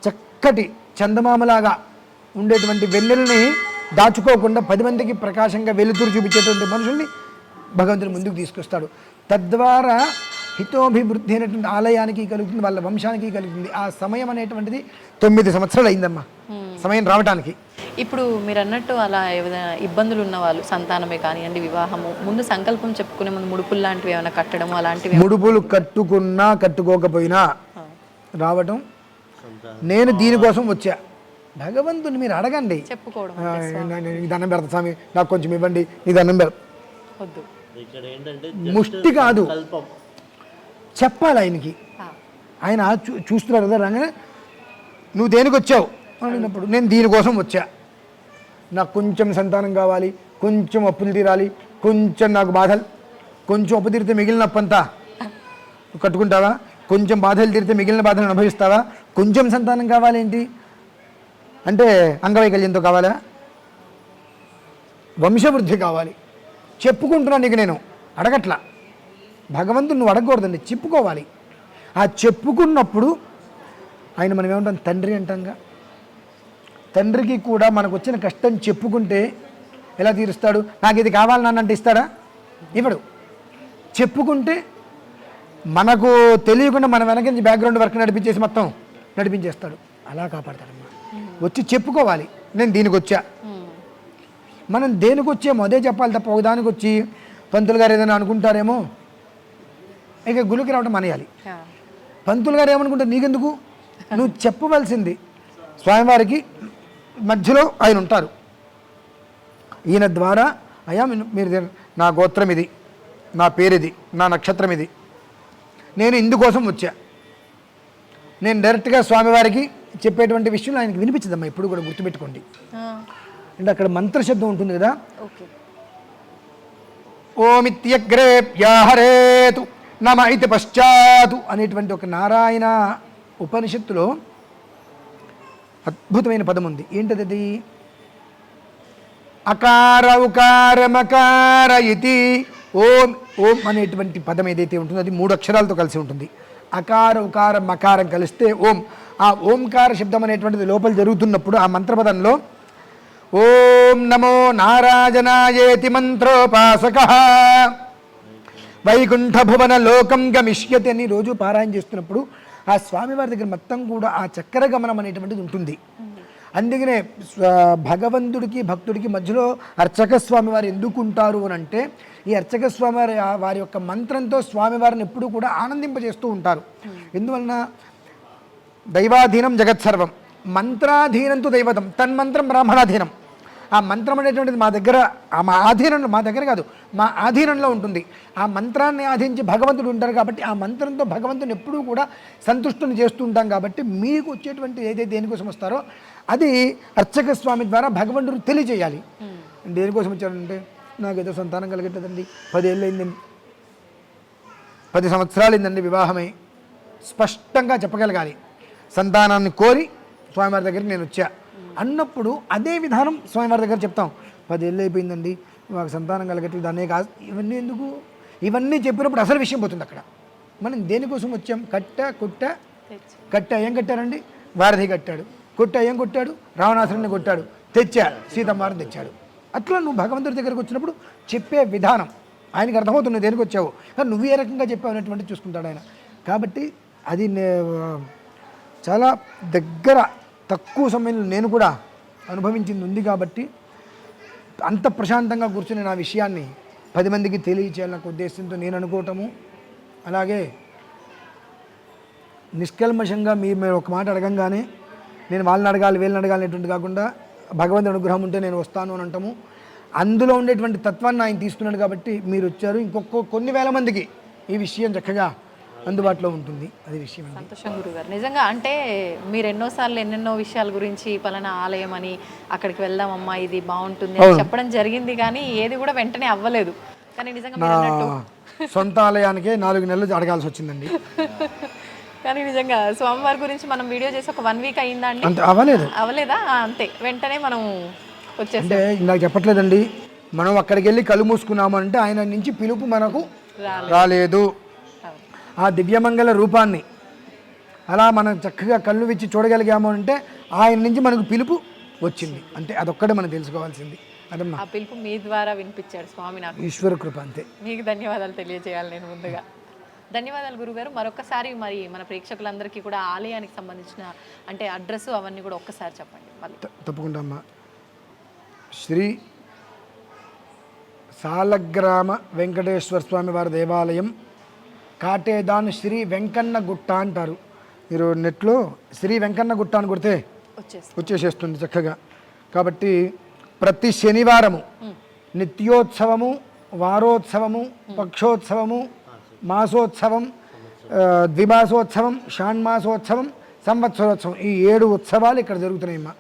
చక్కటి చందమామలాగా ఉండేటువంటి వెన్నెలని దాచుకోకుండా 10 మందికి ప్రకాశంగా వెలుతురు చూపించేటువంటి మనుషుల్ని భగవంతుని ముందుకు తీసుకొస్తాడు. తద్వారా హితోభివృద్ధి అనేటువంటి ఆలయానికి కలుగుతుంది, వాళ్ళ వంశానికి కలుగుతుంది. ఆ సమయం అనేటువంటిది 9 సంవత్సరాలు అయిందమ్మా సమయం రావడానికి. ఇప్పుడు మీరు అన్నట్టు అలా ఏదైనా ఇబ్బందులు ఉన్న వాళ్ళు, సంతానమే కానివ్వండి, వివాహము, ముందు సంకల్పం చెప్పుకునే ముందు ముడుపులు లాంటివి ఏమైనా కట్టడం అలాంటివి? ముడుపులు కట్టుకున్నా కట్టుకోకపోయినా రావటం. నేను దీనికోసం వచ్చా. భగవంతుని మీరు అడగండి, చెప్పుకోవడం. నీ దండం పెడతా స్వామి, నాకు కొంచెం ఇవ్వండి, నీ దండం వద్దు, ముష్టి కాదు, చెప్పాలి ఆయనకి. ఆయన చూస్తున్నారు కదా రాగానే, నువ్వు దేనికి వచ్చావు అడిగినప్పుడు నేను దీనికోసం వచ్చా, నాకు కొంచెం సంతానం కావాలి, కొంచెం అప్పులు తీరాలి, కొంచెం నాకు బాధలు, కొంచెం అప్పు తీరితే మిగిలిన అప్పంతా కట్టుకుంటావా? కొంచెం బాధలు తీరితే మిగిలిన బాధలను అనుభవిస్తావా? కొంచెం సంతానం కావాలేంటి అంటే అంగవైకల్యంతో కావాలా? వంశవృద్ధి కావాలి. చెప్పుకుంటున్నా నీకు, నేను అడగట్లా. భగవంతుడు నువ్వు అడగకూడదండి, చెప్పుకోవాలి. ఆ చెప్పుకున్నప్పుడు ఆయన మనం ఏమంటాం, తండ్రి అంటాంగా. తండ్రికి కూడా మనకు వచ్చిన కష్టం చెప్పుకుంటే ఎలా తీరుస్తాడు? నాకు ఇది కావాలి నాన్న అంటే ఇస్తాడా? ఇవ్వడు. చెప్పుకుంటే మనకు తెలియకుండా మన వెనక నుంచి బ్యాక్గ్రౌండ్ వర్క్ నడిపించేసి మొత్తం నడిపించేస్తాడు. అలా కాపాడతాడమ్మా. వచ్చి చెప్పుకోవాలి, నేను దీనికి వచ్చా. మనం దేనికి వచ్చామో అదే చెప్పాలి తప్ప ఒకదానికి వచ్చి పంతులు గారు ఏదైనా అనుకుంటారేమో ఇక గుళ్ళకి రావడం మానేయాలి. పంతులు గారు ఏమనుకుంటారు నీకెందుకు? నువ్వు చెప్పవలసింది. స్వామివారికి మధ్యలో ఆయన ఉంటారు. ఈయన ద్వారా అయ్యా మీరు నా గోత్రం ఇది, నా పేరు ఇది, నా నక్షత్రం ఇది, నేను ఇందుకోసం వచ్చా. నేను డైరెక్ట్గా స్వామివారికి చెప్పేటువంటి విషయం ఆయనకి వినిపించదమ్మా. ఇప్పుడు కూడా గుర్తుపెట్టుకోండి. అంటే అక్కడ మంత్రశబ్దం ఉంటుంది కదా, ఓమిత్యగ్రే వ్యాహరేతు నమ ఇతి పశ్చాతు అనేటువంటి ఒక నారాయణ ఉపనిషత్తులో అద్భుతమైన పదం ఉంది. ఏంటది అది? అకార ఉకార మకార ఇతి ఓం. ఓం అనేటువంటి పదం ఏదైతే ఉంటుందో అది 3 అక్షరాలతో కలిసి ఉంటుంది. అకార ఉకార మకారం కలిస్తే ఓం. ఆ ఓంకార శబ్దం అనేటువంటిది లోపల జరుగుతున్నప్పుడు ఆ మంత్రపదంలో ఓం నమో నారాయణాయేతి మంత్రోపాసకః వైకుంఠ భువన లోకం గమిష్యతి అని రోజు పారాయణ చేస్తున్నప్పుడు ఆ స్వామివారి దగ్గర మొత్తం కూడా ఆ చక్ర గమనం అనేటువంటిది ఉంటుంది. అందుకనే భగవంతుడికి భక్తుడికి మధ్యలో అర్చక స్వామివారు ఎందుకు ఉంటారు అని అంటే, ఈ అర్చక స్వామివారి వారి యొక్క మంత్రంతో స్వామివారిని ఎప్పుడూ కూడా ఆనందింపజేస్తూ ఉంటారు. ఎందువలన దైవాధీనం జగత్సర్వం, మంత్రాధీనంతో దైవతం, తన్మంత్రం బ్రాహ్మణాధీనం. ఆ మంత్రం అనేటువంటిది మా దగ్గర, మా ఆధీనంలో, మా దగ్గర కాదు మా ఆధీనంలో ఉంటుంది. ఆ మంత్రాన్ని ఆధీనించి భగవంతుడు ఉంటారు కాబట్టి ఆ మంత్రంతో భగవంతుని ఎప్పుడూ కూడా సంతుష్టుని చేస్తూ ఉంటాం. కాబట్టి మీకు వచ్చేటువంటి ఏదైతే దేనికోసం వస్తారో అది అర్చక స్వామి ద్వారా భగవంతుడు తెలియజేయాలి. దేనికోసం వచ్చాడంటే నాకు ఏదో సంతానం కలగట్లేదండి, 10 ఏళ్ళు అయిందండి, 10 సంవత్సరాలు అయిందండి వివాహమై, స్పష్టంగా చెప్పగలగాలి. సంతానాన్ని కోరి స్వామివారి దగ్గరికి నేను వచ్చా అన్నప్పుడు అదే విధానం స్వామివారి దగ్గర చెప్తాం. 10 ఏళ్ళు అయిపోయిందండి, మాకు సంతానం కలగట్లేదు, దాన్నే కాదు. ఇవన్నీ ఎందుకు? ఇవన్నీ చెప్పినప్పుడు అసలు విషయం పోతుంది అక్కడ. మనం దేనికోసం వచ్చాం? కట్ట ఏం కట్టారండి? వారధి కట్టాడు. కొట్ట ఏం కొట్టాడు? రావణాసురుడిని కొట్టాడు. తెచ్చా సీతమ్మవారిని తెచ్చాడు. అట్లా నువ్వు భగవంతుడి దగ్గరకు వచ్చినప్పుడు చెప్పే విధానం ఆయనకి అర్థమవుతుంది దేనికి వచ్చావు, కానీ నువ్వు ఏ రకంగా చెప్పావు అనేటువంటి చూసుకుంటాడు ఆయన. కాబట్టి అది చాలా దగ్గర తక్కువ సమయంలో నేను కూడా అనుభవించింది ఉంది. కాబట్టి అంత ప్రశాంతంగా కూర్చుని నా విషయాన్ని 10 మందికి తెలియచేయాలన్న ఉద్దేశంతో నేను అనుకోవటము. అలాగే నిష్కల్మషంగా మీరు ఒక మాట అడగంగానే నేను వాళ్ళని అడగాలి వీళ్ళని అడగాలి అనేటువంటి కాకుండా భగవంతుడి అనుగ్రహం ఉంటే నేను వస్తాను అని అంటాము. అందులో ఉండేటువంటి తత్వాన్ని ఆయన తీసుకున్నాడు కాబట్టి మీరు వచ్చారు. కొన్ని వేల మందికి ఈ విషయం చక్కగా అందుబాటులో ఉంటుంది. అది విషయం. సంతోషం గురుగారు. నిజంగా అంటే మీరు ఎన్నోసార్లు ఎన్నెన్నో విషయాల గురించి పలానా ఆలయం అని అక్కడికి వెళ్దామమ్మా ఇది బాగుంటుంది అని చెప్పడం జరిగింది, కానీ ఏది కూడా వెంటనే అవ్వలేదు. కానీ నిజంగా మీరు అన్నట్టు సొంత ఆలయానికే 4 నెలలు అడగాల్సి వచ్చిందండి. కానీ నిజంగా స్వామివారి గురించి మనం వీడియో చేసి ఒక 1 వీక్ అయిందా అండి? అంతే అవ్వలేదా? అంతే, వెంటనే మనం వచ్చేసాం. అంటే ఇందాక చెప్పట్లేదండి, మనం అక్కడికి వెళ్ళి కళ్ళు మూసుకున్నాము అంటే ఆయన నుంచి పిలుపు మనకు రాలేదు. ఆ దివ్యమంగళ రూపాన్ని అలా మనం చక్కగా కళ్ళు విచ్చి చూడగలిగాము అంటే ఆయన నుంచి మనకు పిలుపు వచ్చింది. అంటే అదొక్కడే మనం తెలుసుకోవాల్సింది. అదమ్మా, ఆ పిలుపు మీ ద్వారా వినిపించాడు స్వామి నాకు. ఈశ్వర కృప అంతే. మీకు ధన్యవాదాలు తెలియజేయాలి నేను ముందుగా. ధన్యవాదాలు గురుగారు. మరొకసారి మరి మన ప్రేక్షకులందరికీ కూడా ఆలయానికి సంబంధించిన అంటే అడ్రస్ అవన్నీ కూడా ఒక్కసారి చెప్పండి మళ్ళీ. తప్పకుండా అమ్మా. శ్రీ సాలగ్రామ వెంకటేశ్వర స్వామి వారి దేవాలయం, కాటేదాన్ శ్రీ వెంకన్న గుట్ట అంటారు. మీరు నెట్లో శ్రీ వెంకన్న గుట్ట అని కొడితే వచ్చేసేస్తుంది చక్కగా. కాబట్టి ప్రతి శనివారము నిత్యోత్సవము, వారోత్సవము, పక్షోత్సవము, మాసోత్సవం, ద్విమాసోత్సవం, షాణ్మాసోత్సవం, సంవత్సరోత్సవం, ఈ 7 ఉత్సవాలు ఇక్కడ జరుగుతున్నాయమ్మా.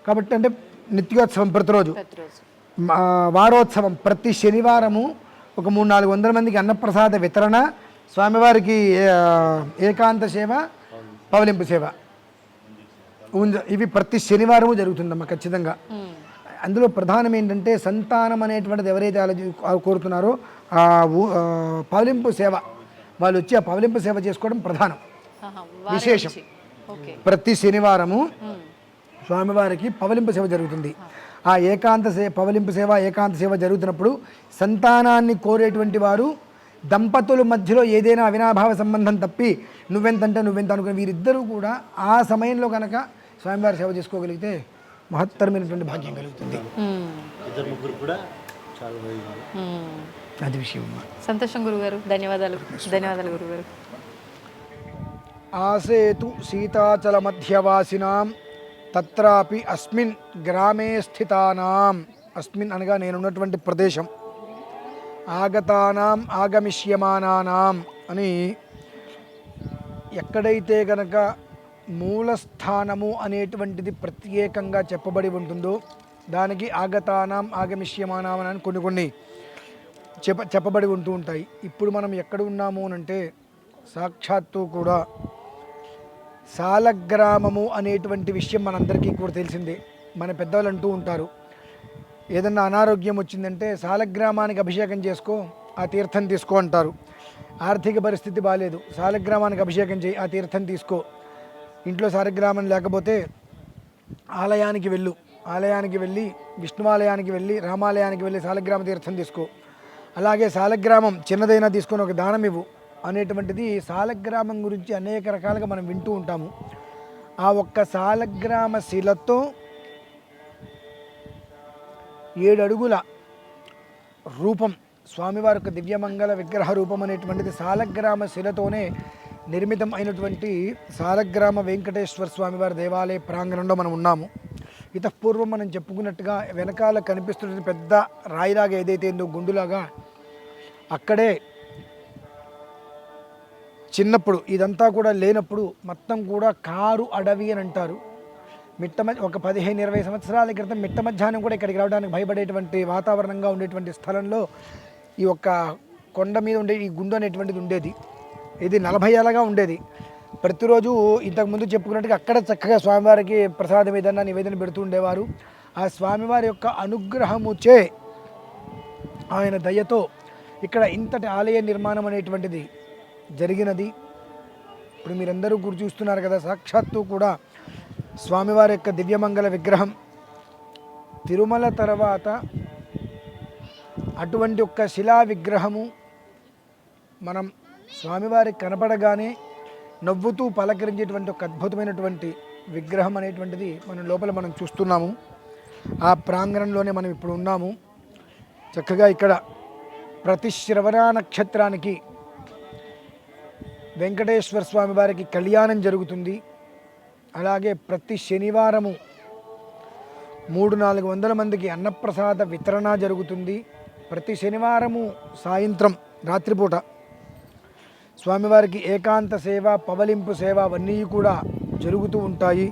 కాబట్టి అంటే నిత్యోత్సవం ప్రతిరోజు వారోత్సవం ప్రతి శనివారము ఒక 300-400 మందికి అన్నప్రసాద వితరణ, స్వామివారికి ఏకాంత సేవ, పవలింపు సేవ, ఇవి ప్రతి శనివారము జరుగుతుందమ్మా ఖచ్చితంగా. అందులో ప్రధానం ఏంటంటే సంతానం అనేటువంటిది ఎవరైతే కోరుతున్నారో ఆ పవలింపు సేవ, వాళ్ళు వచ్చి ఆ పవలింపు సేవ చేసుకోవడం ప్రధానం విశేషం. ప్రతి శనివారము స్వామివారికి పవలింపు సేవ జరుగుతుంది. ఆ పవలింపు సేవ ఏకాంత సేవ జరుగుతున్నప్పుడు సంతానాన్ని కోరేటువంటి వారు దంపతుల మధ్యలో ఏదైనా అవినాభావ సంబంధం తప్పి నువ్వెంతంటే నువ్వెంత అనుకుని వీరిద్దరూ కూడా ఆ సమయంలో కనుక స్వామివారి సేవ చేసుకోగలిగితే మహత్తరమైనటువంటి భాగ్యం కలుగుతుంది. అది విషయం. సంతోషం గురుగారు, ధన్యవాదాలు. ధన్యవాదాలు గురుగారు. ఆసేతు సీతాచల మధ్యవాసినాం తత్రాపి అస్మిన్ గ్రామే స్థితానాం. అస్మిన్ అనగా నేనున్నటువంటి ప్రదేశం, ఆగతానాం ఆగమిష్యమానానాం అని ఎక్కడైతే గనక మూలస్థానము అనేటువంటిది ప్రత్యేకంగా చెప్పబడి ఉంటుందో దానికి ఆగతానాం ఆగమిష్యమానాం అని కొన్ని చెప్పబడి ఉంటూ ఉంటాయి. ఇప్పుడు మనం ఎక్కడ ఉన్నాము అంటే సాక్షాత్తు కూడా సాలగ్రామము అనేటువంటి విషయం మనందరికీ కూడా తెలిసిందే. మన పెద్దవాళ్ళు అంటూ ఉంటారు, ఏదన్నా అనారోగ్యం వచ్చిందంటే సాలగ్రామానికి అభిషేకం చేసుకో, ఆ తీర్థం తీసుకో అంటారు. ఆర్థిక పరిస్థితి బాగాలేదు, సాలగ్రామానికి అభిషేకం చేయి, ఆ తీర్థం తీసుకో. ఇంట్లో సాలగ్రామం లేకపోతే ఆలయానికి వెళ్ళి విష్ణువాలయానికి వెళ్ళి రామాలయానికి వెళ్ళి సాలగ్రామ తీర్థం తీసుకో. అలాగే సాలగ్రామం చిన్నదైనా తీసుకొని ఒక దానం ఇవ్వు అనేటువంటిది సాలగ్రామం గురించి అనేక రకాలుగా మనం వింటూ ఉంటాము. ఆ ఒక్క సాలగ్రామ శిలతో 7 అడుగుల రూపం, స్వామివారి యొక్క దివ్యమంగళ విగ్రహ రూపం అనేటువంటిది సాలగ్రామ శిలతోనే నిర్మితం అయినటువంటి సాలగ్రామ వెంకటేశ్వర స్వామివారి దేవాలయ ప్రాంగణంలో మనం ఉన్నాము. ఇతపూర్వం మనం చెప్పుకున్నట్టుగా వెనకాల కనిపిస్తున్న పెద్ద రాయిలాగా ఏదైతే ఉందో గుండులాగా, అక్కడే చిన్నప్పుడు ఇదంతా కూడా లేనప్పుడు మొత్తం కూడా కారు అడవి అని అంటారు. ఒక 15-20 సంవత్సరాల క్రితం మిట్ట మధ్యాహ్నం కూడా ఇక్కడికి రావడానికి భయపడేటువంటి వాతావరణంగా ఉండేటువంటి స్థలంలో ఈ యొక్క కొండ మీద ఉండే ఈ గుండు అనేటువంటిది ఉండేది. ఇది 40 ఏళ్ళగా ఉండేది. ప్రతిరోజు ఇంతకుముందు చెప్పుకున్నట్టుగా అక్కడ చక్కగా స్వామివారికి ప్రసాదం ఏదన్నా నివేదన పెడుతూ ఉండేవారు. ఆ స్వామివారి యొక్క అనుగ్రహముచే, ఆయన దయతో ఇక్కడ ఇంతటి ఆలయ నిర్మాణం అనేటువంటిది జరిగినది. ఇప్పుడు మీరందరూ గురి చూస్తున్నారు కదా, సాక్షాత్తు కూడా స్వామివారి యొక్క దివ్యమంగళ విగ్రహం. తిరుమల తర్వాత అటువంటి ఒక్క శిలా విగ్రహము మనం స్వామివారికి కనపడగానే నవ్వుతూ పలకరించేటువంటి ఒక అద్భుతమైనటువంటి విగ్రహం అనేటువంటిది మనం చూస్తున్నాము. ఆ ప్రాంగణంలోనే మనం ఇప్పుడు ఉన్నాము. చక్కగా ఇక్కడ ప్రతి శ్రవణ నక్షత్రానికి వెంకటేశ్వర స్వామి వారికి కళ్యాణం జరుగుతుంది. అలాగే ప్రతి శనివారము 300-400 మందికి అన్నప్రసాద వితరణ జరుగుతుంది. ప్రతి శనివారము సాయంత్రం రాత్రిపూట స్వామివారికి ఏకాంత సేవ, పవలింపు సేవ అవన్నీ కూడా జరుగుతూ ఉంటాయి.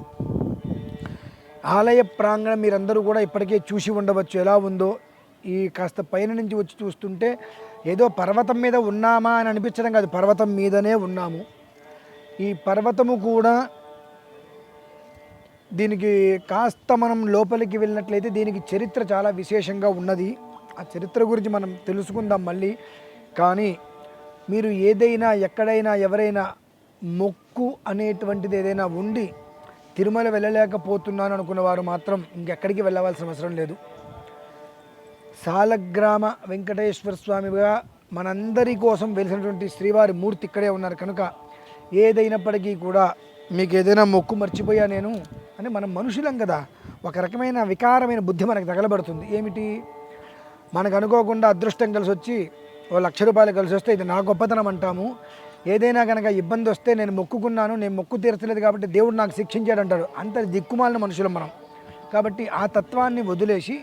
ఆలయ ప్రాంగణం మీరందరూ కూడా ఇప్పటికే చూసి ఉండవచ్చు ఎలా ఉందో. ఈ కాస్త పైన నుంచి వచ్చి చూస్తుంటే ఏదో పర్వతం మీద ఉన్నామా అని అనిపించడం కాదు, పర్వతం మీదనే ఉన్నాము. ఈ పర్వతము కూడా దీనికి కాస్త మనం లోపలికి వెళ్ళినట్లయితే దీనికి చరిత్ర చాలా విశేషంగా ఉన్నది. ఆ చరిత్ర గురించి మనం తెలుసుకుందాం మళ్ళీ. కానీ మీరు ఏదైనా ఎక్కడైనా ఎవరైనా మొక్కు అనేటువంటిది ఏదైనా ఉండి తిరుమల వెళ్ళలేకపోతున్నాను అనుకున్న వారు మాత్రం ఇంకెక్కడికి వెళ్ళవలసిన అవసరం లేదు. సాలగ్రామ వెంకటేశ్వర స్వామిగా మనందరి కోసం వెలిసినటువంటి శ్రీవారి మూర్తి ఇక్కడే ఉన్నారు కనుక ఏదైనప్పటికీ కూడా మీకు ఏదైనా మొక్కు మర్చిపోయా నేను అని, మనం మనుషులం కదా, ఒక రకమైన వికారమైన బుద్ధి మనకు తగలబడుతుంది. ఏమిటి, మనకు అనుకోకుండా అదృష్టం కలిసి వచ్చి ₹1,00,000 కలిసి వస్తే ఇది నా గొప్పతనం అంటాము. ఏదైనా కనుక ఇబ్బంది వస్తే నేను మొక్కుకున్నాను, నేను మొక్కు తీర్చలేదు కాబట్టి దేవుడు నాకు శిక్షించాడు అంటాడు. అంత దిక్కుమాలిన మనుషులం మనం. కాబట్టి ఆ తత్వాన్ని వదిలేసి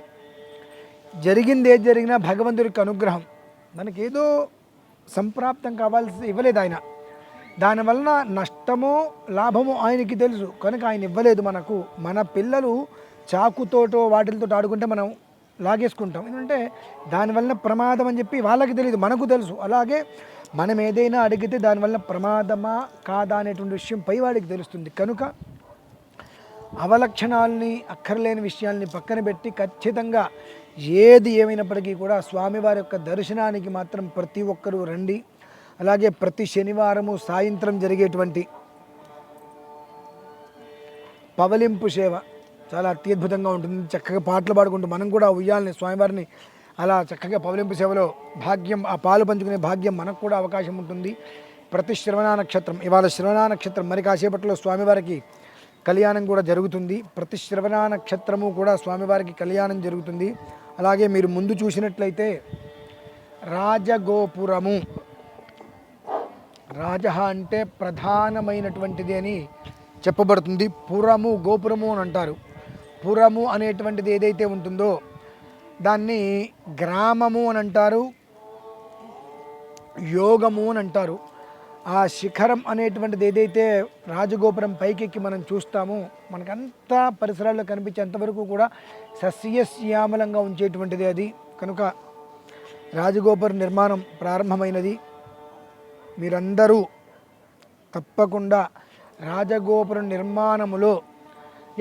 జరిగింది ఏది జరిగినా భగవంతుడికి అనుగ్రహం, మనకేదో సంప్రాప్తం కావాల్సి ఇవ్వలేదు ఆయన. దానివలన నష్టమో లాభమో ఆయనకి తెలుసు కనుక ఆయన ఇవ్వలేదు మనకు. మన పిల్లలు చాకుతోటో వాటితో ఆడుకుంటే మనం లాగేసుకుంటాం. ఎందుకంటే దానివల్ల ప్రమాదం అని చెప్పి వాళ్ళకి తెలియదు, మనకు తెలుసు. అలాగే మనం ఏదైనా అడిగితే దానివల్ల ప్రమాదమా కాదా అనేటువంటి విషయం పై వాడికి తెలుస్తుంది. కనుక అవలక్షణాలని, అక్కర్లేని విషయాల్ని పక్కన పెట్టి ఖచ్చితంగా ఏది ఏమైనప్పటికీ కూడా స్వామివారి యొక్క దర్శనానికి మాత్రం ప్రతి ఒక్కరూ రండి. అలాగే ప్రతి శనివారము సాయంత్రం జరిగేటువంటి పవలింపు సేవ చాలా అత్యద్భుతంగా ఉంటుంది. చక్కగా పాటలు పాడుకుంటూ మనం కూడా ఉయ్యాలని స్వామివారిని అలా చక్కగా పవలింపు సేవలో భాగ్యం, ఆ పాలు పంచుకునే భాగ్యం మనకు కూడా అవకాశం ఉంటుంది. ప్రతి శ్రవణ నక్షత్రం, ఇవాళ శ్రవణ నక్షత్రం, మరి కాసేపట్లో స్వామివారికి కళ్యాణం కూడా జరుగుతుంది. ప్రతి శ్రవణ నక్షత్రము కూడా స్వామివారికి కళ్యాణం జరుగుతుంది. అలాగే మీరు ముందు చూసినట్లయితే రాజగోపురము, రాజ అంటే ప్రధానమైనటువంటిది అని చెప్పబడుతుంది. పురము, గోపురము అని అంటారు. పురము అనేటువంటిది ఏదైతే ఉంటుందో దాన్ని గ్రామము అని అంటారు, యోగము అని అంటారు. ఆ శిఖరం అనేటువంటిది ఏదైతే రాజగోపురం పైకెక్కి మనం చూస్తామో మనకంతా పరిసరాల్లో కనిపించేంతవరకు కూడా సస్యశ్యామలంగా ఉంచేటువంటిది అది. కనుక రాజగోపుర నిర్మాణం ప్రారంభమైనది. మీరందరూ తప్పకుండా రాజగోపుర నిర్మాణములో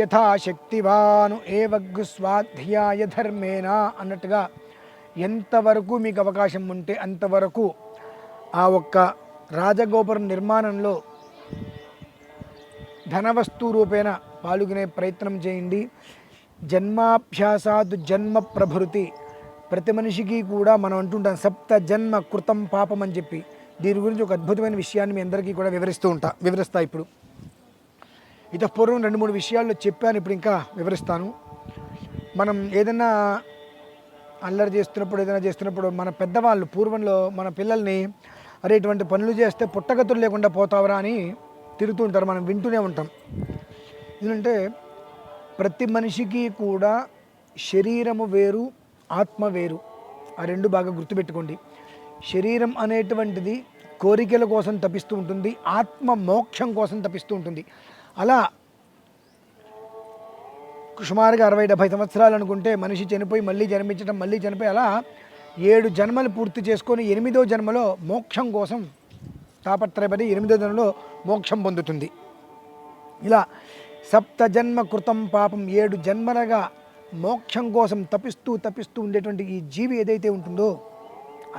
యథాశక్తివాను ఏవగ్గు స్వాధ్యాయ ధర్మేనా అన్నట్టుగా ఎంతవరకు మీకు అవకాశం ఉంటే అంతవరకు ఆ ఒక్క రాజగోపురం నిర్మాణంలో ధనవస్తు రూపేణ పాల్గొనే ప్రయత్నం చేయండి. జన్మాభ్యాసాదు జన్మ ప్రభృతి, ప్రతి మనిషికి కూడా మనం అంటుంటాం సప్త జన్మ కృతం పాపం అని చెప్పి. దీని గురించి ఒక అద్భుతమైన విషయాన్ని మీ అందరికీ కూడా వివరిస్తా. ఇప్పుడు పూర్వం 2-3 విషయాల్లో చెప్పాను, ఇప్పుడు ఇంకా వివరిస్తాను. మనం ఏదైనా అల్లరి చేస్తున్నప్పుడు మన పెద్దవాళ్ళు పూర్వంలో మన పిల్లల్ని అరే ఇటువంటి పనులు చేస్తే పుట్టగతులు లేకుండా పోతావరా అని తిరుగుతూ ఉంటారు. మనం వింటూనే ఉంటాం. ఎందుకంటే ప్రతి మనిషికి కూడా శరీరము వేరు, ఆత్మ వేరు. ఆ రెండు బాగా గుర్తుపెట్టుకోండి. శరీరం అనేటువంటిది కోరికల కోసం తపిస్తూ ఉంటుంది, ఆత్మ మోక్షం కోసం తపిస్తూ ఉంటుంది. అలా సుమారుగా 60-70 సంవత్సరాలు అనుకుంటే మనిషి చనిపోయి మళ్ళీ జన్మించడం, మళ్ళీ చనిపోయి అలా 7 జన్మలు పూర్తి చేసుకొని 8వ జన్మలో మోక్షం కోసం తాపత్రయపడి 8వ జన్మలో మోక్షం పొందుతుంది. ఇలా సప్త జన్మ కృతం పాపం, 7 జన్మలుగా మోక్షం కోసం తపిస్తూ ఉండేటువంటి ఈ జీవి ఏదైతే ఉంటుందో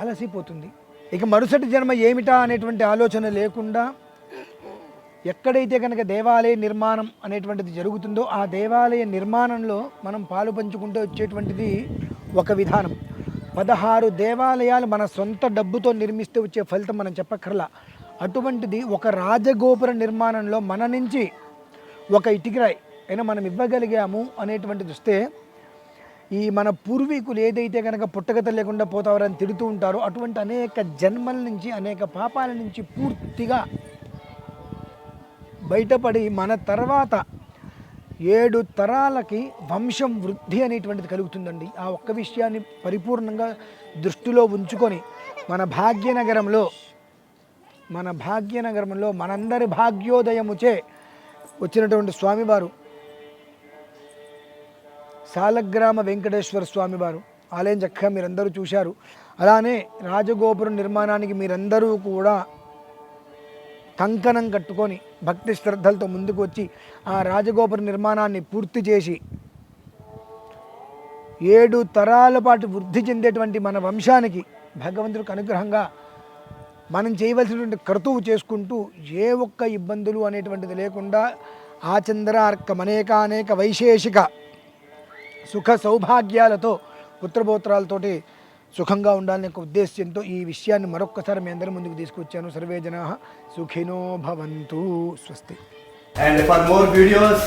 అలసిపోతుంది. ఇక మరుసటి జన్మ ఏమిటా అనేటువంటి ఆలోచన లేకుండా ఎక్కడైతే కనుక దేవాలయ నిర్మాణం అనేటువంటిది జరుగుతుందో ఆ దేవాలయ నిర్మాణంలో మనం పాలు పంచుకుంటూ వచ్చేటువంటిది ఒక విధానం. 16 దేవాలయాలు మన సొంత డబ్బుతో నిర్మిస్తే వచ్చే ఫలితం మనం చెప్పక్కర్లా. అటువంటిది ఒక రాజగోపుర నిర్మాణంలో మన నుంచి ఒక ఇటుకరాయి అయినా మనం ఇవ్వగలిగాము అనేటువంటిది వస్తే ఈ మన పూర్వీకులు ఏదైతే కనుక పుట్టగత లేకుండా పోతారని తిడుతూ ఉంటారో అటువంటి అనేక జన్మల నుంచి, అనేక పాపాల నుంచి పూర్తిగా బయటపడి మన తర్వాత 7 తరాలకి వంశం వృద్ధి అనేటువంటిది కలుగుతుందండి. ఆ ఒక్క విషయాన్ని పరిపూర్ణంగా దృష్టిలో ఉంచుకొని మన భాగ్యనగరంలో మనందరి భాగ్యోదయముచే వచ్చినటువంటి స్వామివారు సాలగ్రామ వెంకటేశ్వర స్వామివారు ఆలయం చక్కగా మీరందరూ చూశారు. అలానే రాజగోపురం నిర్మాణానికి మీరందరూ కూడా కంకణం కట్టుకొని భక్తి శ్రద్ధలతో ముందుకు వచ్చి ఆ రాజగోపుర నిర్మాణాన్ని పూర్తి చేసి 7 తరాల పాటు వృద్ధి చెందేటువంటి మన వంశానికి భగవంతుడికి అనుగ్రహంగా మనం చేయవలసినటువంటి కర్తవ్యం చేసుకుంటూ ఏ ఒక్క ఇబ్బందులు అనేటువంటిది లేకుండా ఆచంద్రార్కం అనేక వైశేషిక సుఖ సౌభాగ్యాలతో పుత్రపౌత్రాలతోటి సుఖంగా ఉండాలనే ఒక ఉద్దేశ్యంతో ఈ విషయాన్ని మరొక్కసారి మీ అందరి ముందుకు తీసుకొచ్చాను. సర్వే జనాః సుఖినో భవంతు. స్వస్తి. And for more videos